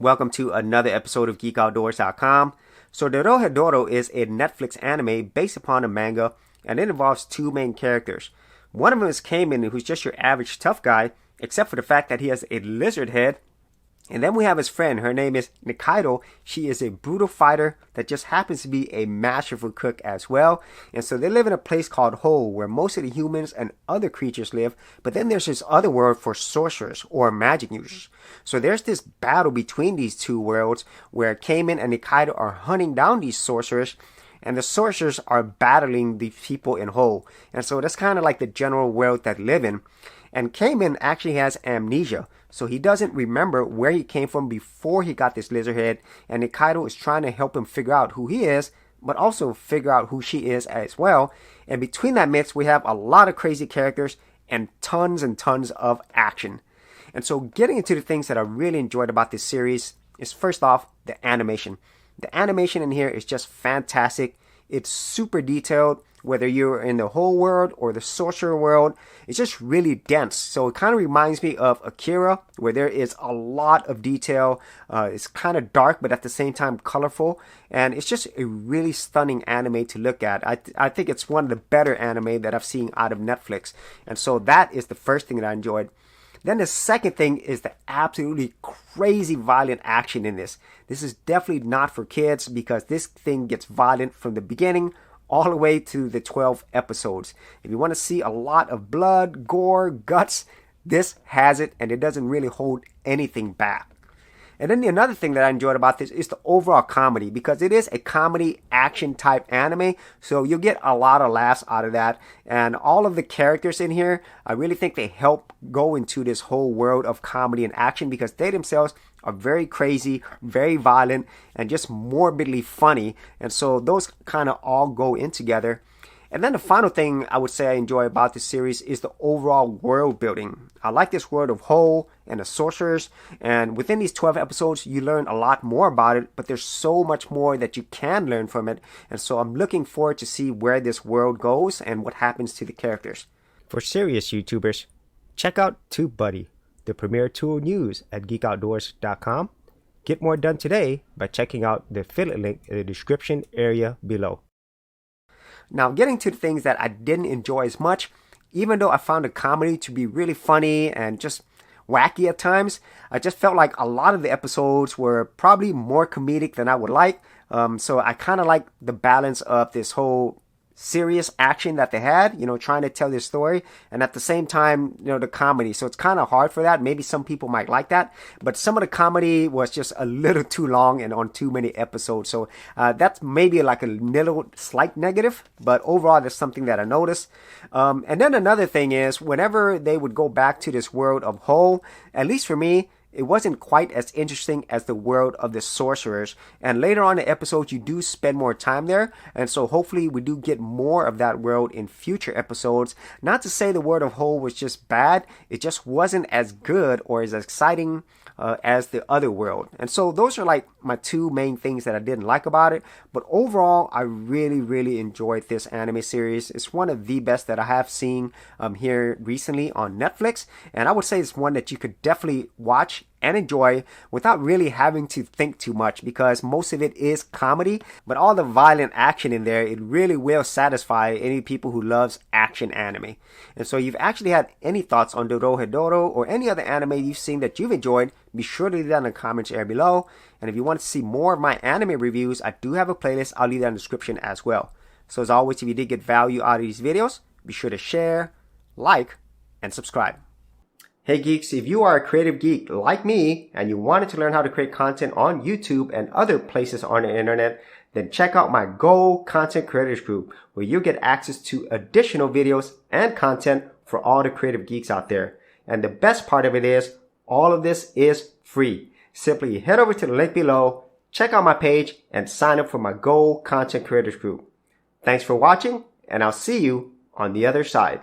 Welcome to another episode of GeekOutdoors.com. So Dorohedoro is a Netflix anime based upon a manga, and it involves two main characters. One of them is Cayman, who's just your average tough guy, except for the fact that he has a lizard head. And then we have his friend. Her name is Nikaido. She is a brutal fighter that just happens to be a masterful cook as well. And so they live in a place called Hole, where most of the humans and other creatures live. But then there's this other world for sorcerers or magic users. So there's this battle between these two worlds where Cayman and Nikaido are hunting down these sorcerers. And the sorcerers are battling the people in Hole. And so that's kind of like the general world that they live in. And Cayman actually has amnesia. So he doesn't remember where he came from before he got this lizard head. And Nikaido is trying to help him figure out who he is, but also figure out who she is as well. And between that mix, we have a lot of crazy characters and tons of action. And so getting into the things that I really enjoyed about this series is, first off, the animation. The animation in here is just fantastic. It's super detailed, whether you're in the whole world or the sorcerer world. It's just really dense. So it kind of reminds me of Akira, where there is a lot of detail. It's kind of dark, but at the same time colorful. And it's just a really stunning anime to look at. I think it's one of the better anime that I've seen out of Netflix. And so that is the first thing that I enjoyed. Then the second thing is the absolutely crazy violent action in this. This is definitely not for kids because this thing gets violent from the beginning all the way to the 12 episodes. If you want to see a lot of blood, gore, guts, this has it, and it doesn't really hold anything back. And then another thing that I enjoyed about this is the overall comedy, because it is a comedy action type anime, so you'll get a lot of laughs out of that. And all of the characters in here, I really think they help go into this whole world of comedy and action because they themselves are very crazy, very violent, and just morbidly funny. And so those kind of all go in together. And then the final thing I would say I enjoy about this series is the overall world building. I like this world of Hole and the sorcerers, and within these 12 episodes you learn a lot more about it, but there's so much more that you can learn from it, and so I'm looking forward to see where this world goes and what happens to the characters. For serious YouTubers, check out TubeBuddy, the premier tool news at GeekOutdoors.com. Get more done today by checking out the affiliate link in the description area below. Now, getting to the things that I didn't enjoy as much, even though I found the comedy to be really funny and just wacky at times, I just felt like a lot of the episodes were probably more comedic than I would like. So I kind of like the balance of this whole serious action that they had, trying to tell this story, and at the same time, the comedy. So it's kind of hard for that. Maybe some people might like that, but some of the comedy was just a little too long and on too many episodes. So that's maybe like a little slight negative, but overall, there's something that I noticed. And then another thing is, whenever they would go back to this world of Hole, at least for me, it wasn't quite as interesting as the world of the sorcerers. And later on in the episode, you do spend more time there. And so hopefully we do get more of that world in future episodes. Not to say the world of Hole was just bad. It just wasn't as good or as exciting as the other world. And so those are like my two main things that I didn't like about it. But overall, I really enjoyed this anime series. It's one of the best that I have seen here recently on Netflix. And I would say it's one that you could definitely watch and enjoy without really having to think too much, because most of it is comedy, but all the violent action in there, it really will satisfy any people who loves action anime. And so if you've actually had any thoughts on Dorohedoro or any other anime you've seen that you've enjoyed, be sure to leave that in the comments area below. And if you want to see more of my anime reviews, I do have a playlist. I'll leave that in the description as well. So as always, if you did get value out of these videos, be sure to share, like, and subscribe. Hey geeks, if you are a creative geek like me and you wanted to learn how to create content on YouTube and other places on the internet, then check out my Go Content Creators group, where you'll get access to additional videos and content for all the creative geeks out there. And the best part of it is, all of this is free. Simply head over to the link below, check out my page, and sign up for my Go Content Creators group. Thanks for watching, and I'll see you on the other side.